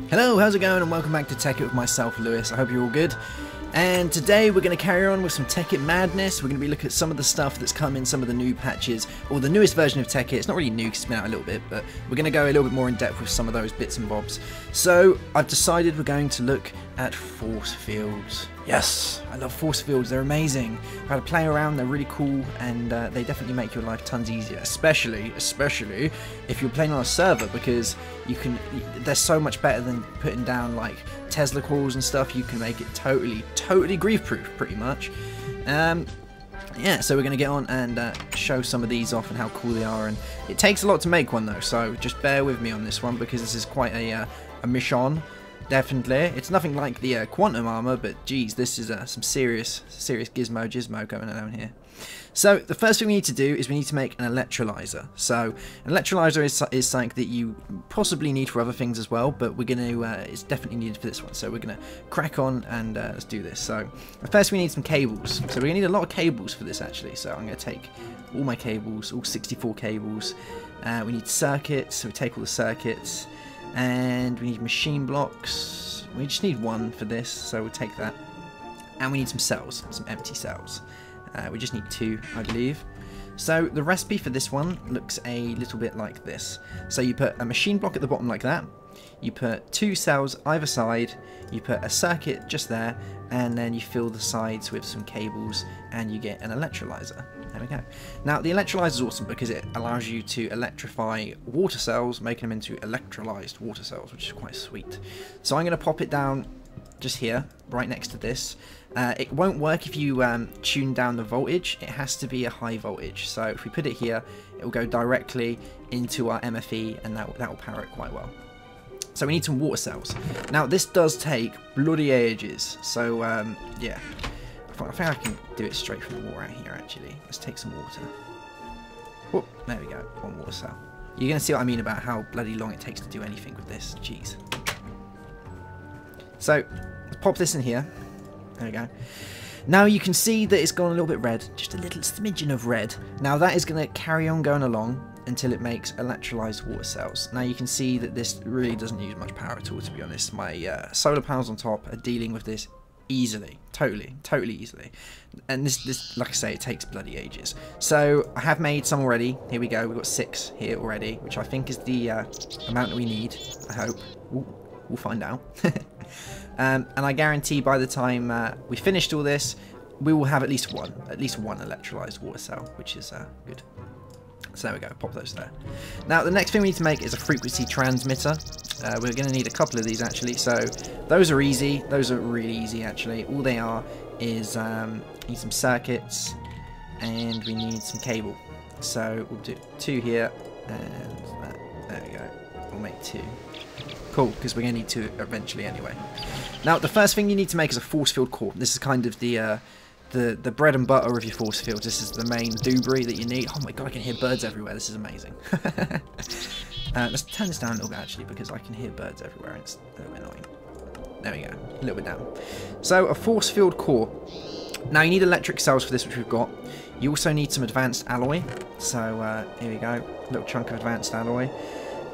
Hello, how's it going, and welcome back to Tekkit with myself, Lewis. I hope you're all good. And today we're going to carry on with some Tekkit madness. We're going to be looking at some of the stuff that's come in some of the new patches, or the newest version of Tekkit. It's not really new because it's been out a little bit, but we're going to go a little bit more in depth with some of those bits and bobs. So I've decided we're going to look at Forcefields. Yes, I love Forcefields, they're amazing. I've had to play around, they're really cool, and they definitely make your life tons easier, especially if you're playing on a server, because they're so much better than putting down like Tesla coils and stuff. You can make it totally grief-proof, pretty much. Yeah, so we're going to get on and show some of these off and how cool they are, and it takes a lot to make one though, so just bear with me on this one, because this is quite a mission. Definitely, it's nothing like the quantum armor, but geez, this is some serious gizmo going on here. So the first thing we need to do is we need to make an electrolyzer. So an electrolyzer is something that you possibly need for other things as well, but we're going to it's definitely needed for this one. So we're going to crack on and let's do this. So first we need some cables. So we're going to need a lot of cables for this actually. So I'm going to take all my cables, all 64 cables. We need circuits, so we take all the circuits. And we need machine blocks. We just need one for this, so we'll take that. And we need some cells, some empty cells. We just need 2, I believe. So the recipe for this one looks a little bit like this. So you put a machine block at the bottom like that. You put 2 cells either side. You put a circuit just there, and then you fill the sides with some cables, and you get an electrolyzer. There we go. Now the electrolyzer is awesome because it allows you to electrify water cells, making them into electrolyzed water cells, which is quite sweet. So I'm going to pop it down just here, right next to this. It won't work if you tune down the voltage. It has to be a high voltage. So if we put it here, it will go directly into our MFE, and that will power it quite well. So we need some water cells. Now this does take bloody ages. So yeah. I think I can do it straight from the water out here actually. Let's take some water. Whoop, there we go, 1 water cell. You're going to see what I mean about how bloody long it takes to do anything with this. Jeez. So, let's pop this in here. There we go. Now you can see that it's gone a little bit red. Just a little smidgen of red. Now that is going to carry on going along until it makes electrolyzed water cells. Now you can see that this really doesn't use much power at all, to be honest. My solar panels on top are dealing with this easily, totally easily, and this like I say, it takes bloody ages. So I have made some already. Here we go, we've got 6 here already, which I think is the amount that we need, I hope. Ooh, we'll find out. And I guarantee by the time we finished all this, we will have at least one electrolyzed water cell, which is good. So there we go, pop those there. Now the next thing we need to make is a frequency transmitter. We're going to need a couple of these actually, so those are easy, those are really easy actually. All they are is need some circuits, and we need some cable. So we'll do 2 here, and that. There we go, we'll make 2. Cool, because we're going to need 2 eventually anyway. Now the first thing you need to make is a Forcefield core. This is kind of the bread and butter of your Forcefields. This is the main doobry that you need. Oh my god, I can hear birds everywhere. This is amazing. Let's turn this down a little bit actually, because I can hear birds everywhere and it's a little bit annoying. There we go, a little bit down. So a Forcefield core. Now you need electric cells for this, which we've got. You also need some advanced alloy. So here we go, a little chunk of advanced alloy.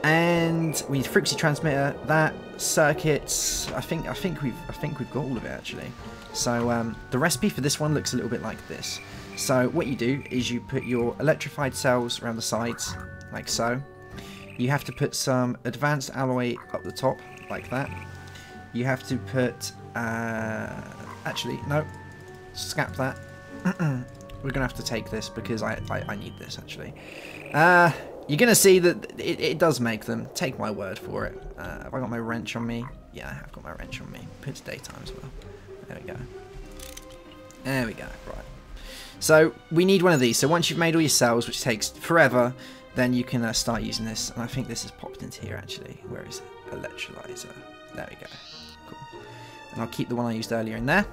And we need a frequency transmitter, that, circuits. I think we've got all of it actually. So the recipe for this one looks a little bit like this. So what you do is you put your electrified cells around the sides, like so. You have to put some advanced alloy up the top, like that. You have to put, actually, no, scrap that. We're going to have to take this because I need this actually. You're going to see that it does make them. Take my word for it. Have I got my wrench on me? Yeah, I have got my wrench on me. It's daytime as well. There we go. There we go, right. So we need one of these. So once you've made all your cells, which takes forever, then you can start using this. And I think this is popped into here actually. Where is it? Electrolyzer. There we go. Cool. And I'll keep the one I used earlier in there.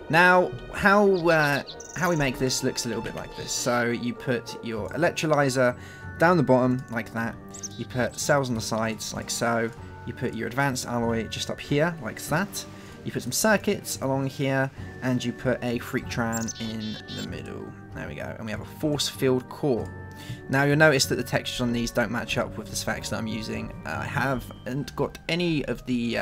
Now, how we make this looks a little bit like this. So you put your electrolyzer down the bottom like that. You put cells on the sides like so. You put your advanced alloy just up here like that. You put some circuits along here, and you put a freak tran in the middle. There we go. And we have a Forcefield core. Now you'll notice that the textures on these don't match up with the Sphax that I'm using. I haven't got any of the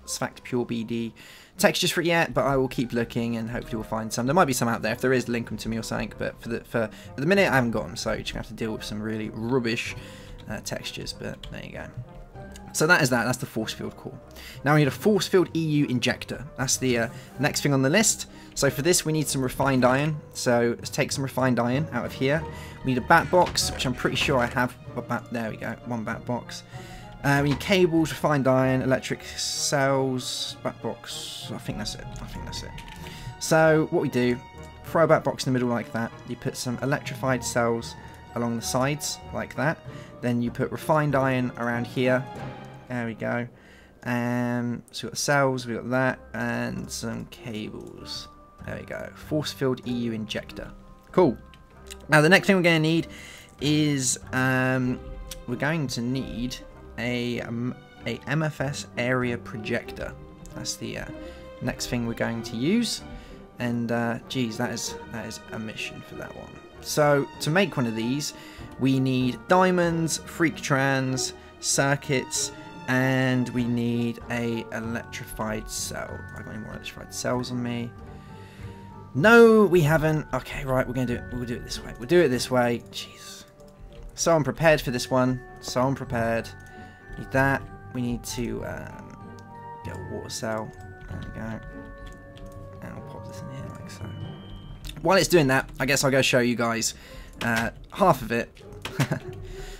Sphax Pure BD textures for it yet, but I will keep looking and hopefully we'll find some. There might be some out there. If there is, link them to me or something, but for at the minute I haven't got them, so you're just going to have to deal with some really rubbish textures, but there you go. So that's the Forcefield core. Now we need a Forcefield EU Injector. That's the next thing on the list. So for this we need some refined iron. So let's take some refined iron out of here. We need a bat box, which I'm pretty sure I have. There we go, one bat box. We need cables, refined iron, electric cells, bat box. I think that's it. So what we do, throw a bat box in the middle like that. You put some electrified cells along the sides like that. Then you put refined iron around here. There we go. So we've got the cells, we've got that, and some cables. There we go. Forcefield EU Injector. Cool. Now the next thing we're going to need is we're going to need a MFFS area projector. That's the next thing we're going to use. And geez, that is a mission for that one. So to make one of these, we need diamonds, freak trans, circuits, and we need a electrified cell. Have I got any more electrified cells on me? No, we haven't. Okay, right, we'll do it this way. We'll do it this way. Jeez. So unprepared for this one. So unprepared. Need that. We need to get a water cell. There we go. And we'll pop this in here like so. While it's doing that, I guess I'll go show you guys half of it.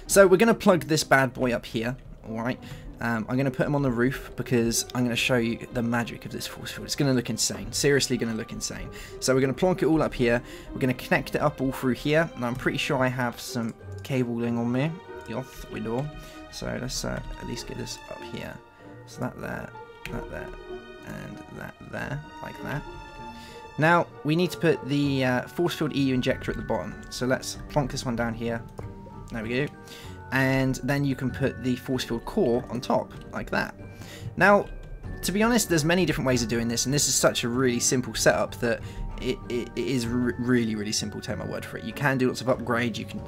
So we're going to plug this bad boy up here. Alright. I'm going to put him on the roof because I'm going to show you the magic of this Forcefield. It's going to look insane. Seriously going to look insane. So we're going to plonk it all up here. We're going to connect it up all through here. And I'm pretty sure I have some cabling on me. Yes, we do. So let's at least get this up here. So that there, and that there, like that. Now, we need to put the Forcefield EU Injector at the bottom. So let's plonk this one down here. There we go. And then you can put the Forcefield core on top, like that. Now, to be honest, there's many different ways of doing this, and this is such a really simple setup that it is really, really simple, take my word for it. You can do lots of upgrades, you can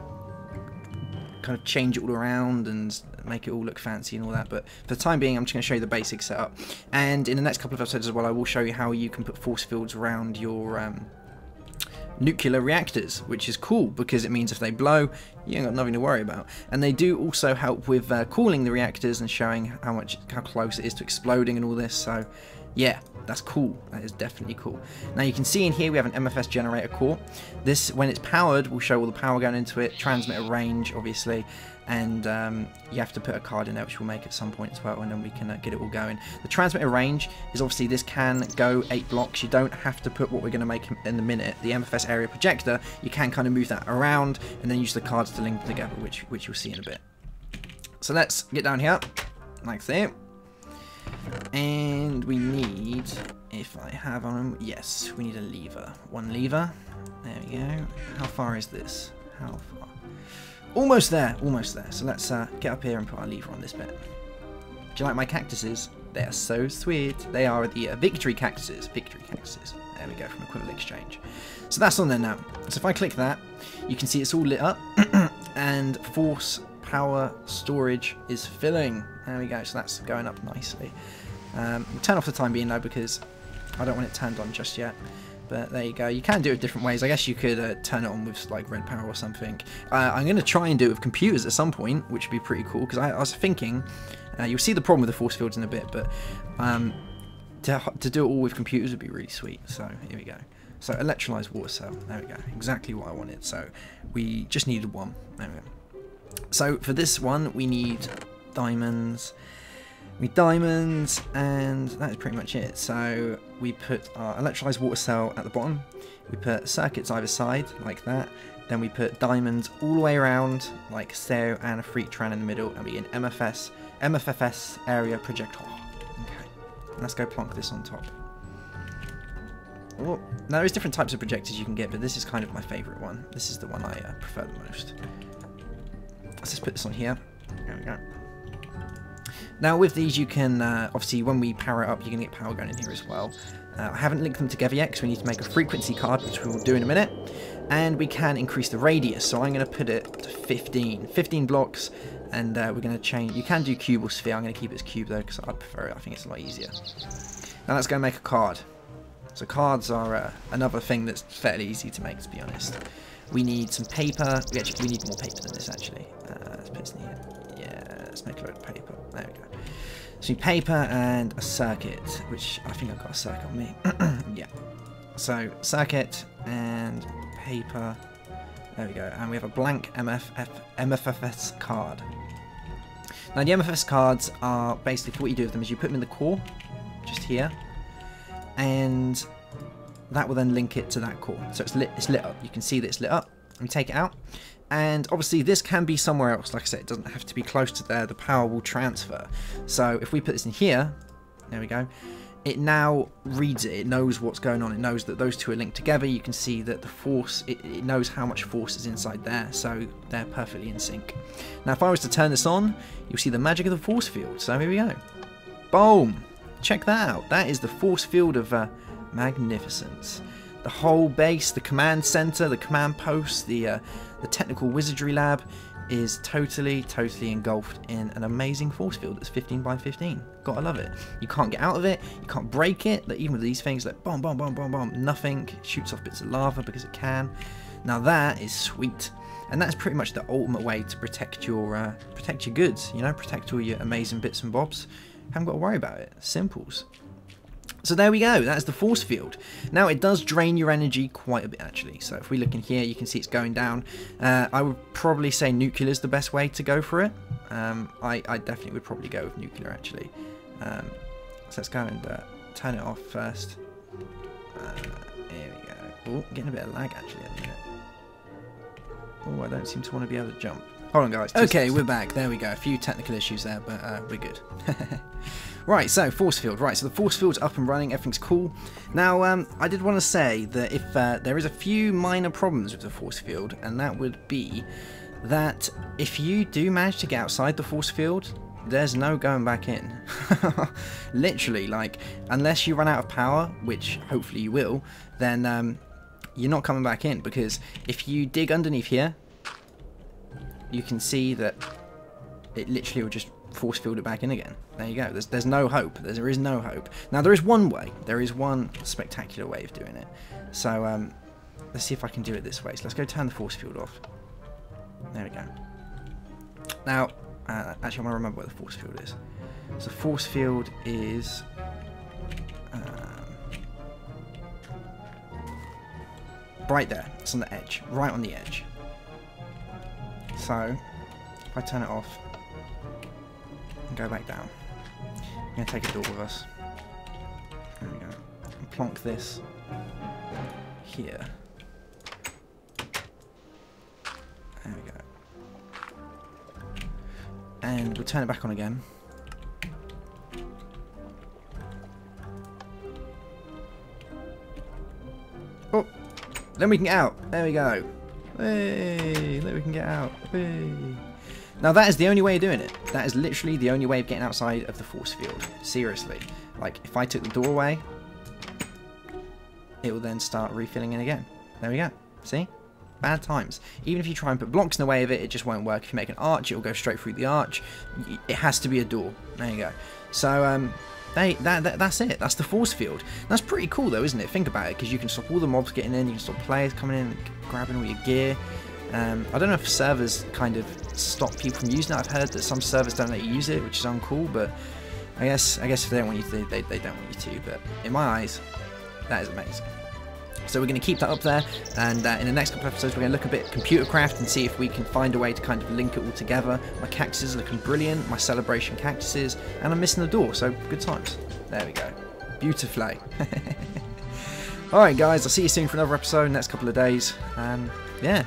kind of change it all around and make it all look fancy and all that, but for the time being I'm just going to show you the basic setup, and in the next couple of episodes as well I will show you how you can put force fields around your nuclear reactors, which is cool because it means if they blow you ain't got nothing to worry about. And they do also help with cooling the reactors and showing how close it is to exploding and all this, so yeah, that's cool. That is definitely cool. Now you can see in here we have an MFS generator core. This, when it's powered, will show all the power going into it, transmitter range obviously, and you have to put a card in there which we'll make at some point as well, and then we can get it all going. The transmitter range is obviously this can go 8 blocks. You don't have to put what we're going to make in a minute. The MFS area projector, you can kind of move that around and then use the cards to link them together, which you'll see in a bit. So let's get down here, like that. And we need, if I have on them, yes, we need a lever. One lever. There we go. How far is this? How far? Almost there, almost there. So let's get up here and put our lever on this bit. Do you like my cactuses? They are so sweet. They are the victory cactuses. Victory cactuses. There we go, from Equivalent Exchange. So that's on there now. So if I click that, you can see it's all lit up. And force power storage is filling. There we go, so that's going up nicely. We'll turn off the time being though because I don't want it turned on just yet. But there you go. You can do it different ways. I guess you could turn it on with like red power or something. I'm going to try and do it with computers at some point, which would be pretty cool. Because I was thinking, you'll see the problem with the force fields in a bit, but to do it all with computers would be really sweet. So here we go. So electrolyzed water cell. There we go. Exactly what I wanted. So we just needed one. There we go. So for this one, we need diamonds. And that is pretty much it. So we put our electrolyzed water cell at the bottom, we put circuits either side like that, then we put diamonds all the way around like so, and a freak tran in the middle, and we get an MFFS area projector. Okay, let's go plonk this on top. Oh, now there's different types of projectors you can get, but this is kind of my favourite one. This is the one I prefer the most. Let's just put this on here. There we go. Now with these you can, obviously when we power it up you can get power going in here as well. I haven't linked them together yet because we need to make a frequency card, which we will do in a minute. And we can increase the radius, so I'm going to put it to 15 blocks, and we're going to change. You can do cube or sphere. I'm going to keep it as cube though because I prefer it. I think it's a lot easier. Now let's go make a card. So cards are another thing that's fairly easy to make, to be honest. We need some paper. We need more paper than this actually. Let's put this in here. Yeah, let's make a load of paper. There we go. So we need paper and a circuit, which I think I've got a circuit on me. Yeah. So circuit and paper. There we go. And we have a blank MFFS card. Now the MFFS cards are basically, what you do with them is you put them in the core, just here, and that will then link it to that core. So it's lit up. You can see that it's lit up. We take it out. And obviously this can be somewhere else. Like I said, it doesn't have to be close to there. The power will transfer. So if we put this in here, there we go. It now reads it. It knows what's going on. It knows that those two are linked together. You can see that the force, it knows how much force is inside there. So they're perfectly in sync. Now if I was to turn this on, you'll see the magic of the force field. So here we go. Boom. Check that out. That is the force field of magnificence. The whole base, the command center, the command post, the technical wizardry lab is totally engulfed in an amazing force field that's 15 by 15. Gotta love it. You can't get out of it, you can't break it. Like, even with these things, like bomb, bomb, bomb, bomb, bomb, nothing. It shoots off bits of lava because it can. Now that is sweet. And that's pretty much the ultimate way to protect your goods, you know, protect all your amazing bits and bobs. Haven't got to worry about it. Simples. So there we go, that's the force field. Now it does drain your energy quite a bit actually, so if we look in here you can see it's going down. I would probably say nuclear is the best way to go for it. I definitely would probably go with nuclear actually. So let's go and turn it off first. Here we go. Oh, getting a bit of lag actually at the minute. Oh, I don't seem to want to be able to jump. Hold on guys. Okay, we're back. There we go. A few technical issues there, but we're good. Right, so force field. Right, so the force field's up and running. Everything's cool. Now, I did want to say that if there is a few minor problems with the force field, and that would be that if you do manage to get outside the force field, there's no going back in. Literally, like, unless you run out of power, which hopefully you will, then you're not coming back in, because if you dig underneath here, you can see that it literally will just force field it back in again. There you go. There's no hope. There is no hope. Now there is one way. There is one spectacular way of doing it. So let's see if I can do it this way. So let's go turn the force field off. There we go. Now actually I want to remember where the force field is. So force field is right there. It's on the edge. Right on the edge. So if I turn it off and go back down, I'm going to take a door with us. There we go. And plonk this here. There we go. And we'll turn it back on again. Oh! Then we can get out. There we go. Hey! Then we can get out. Hey! Now that is the only way of doing it. That is literally the only way of getting outside of the force field. Seriously. Like, if I took the door away, it will then start refilling in again. There we go. See? Bad times. Even if you try and put blocks in the way of it, it just won't work. If you make an arch, it will go straight through the arch. It has to be a door. There you go. So, that's it. That's the force field. That's pretty cool though, isn't it? Think about it, because you can stop all the mobs getting in, you can stop players coming in and grabbing all your gear. I don't know if servers kind of stop people from using it. I've heard that some servers don't let you use it, which is uncool, but I guess if they don't want you to, they don't want you to, but in my eyes, that is amazing. So we're going to keep that up there, and in the next couple of episodes we're going to look a bit at computer craft and see if we can find a way to kind of link it all together. My cactuses are looking brilliant, my celebration cactuses, and I'm missing the door, so good times. There we go. Beautifully. Alright guys, I'll see you soon for another episode in the next couple of days, and yeah.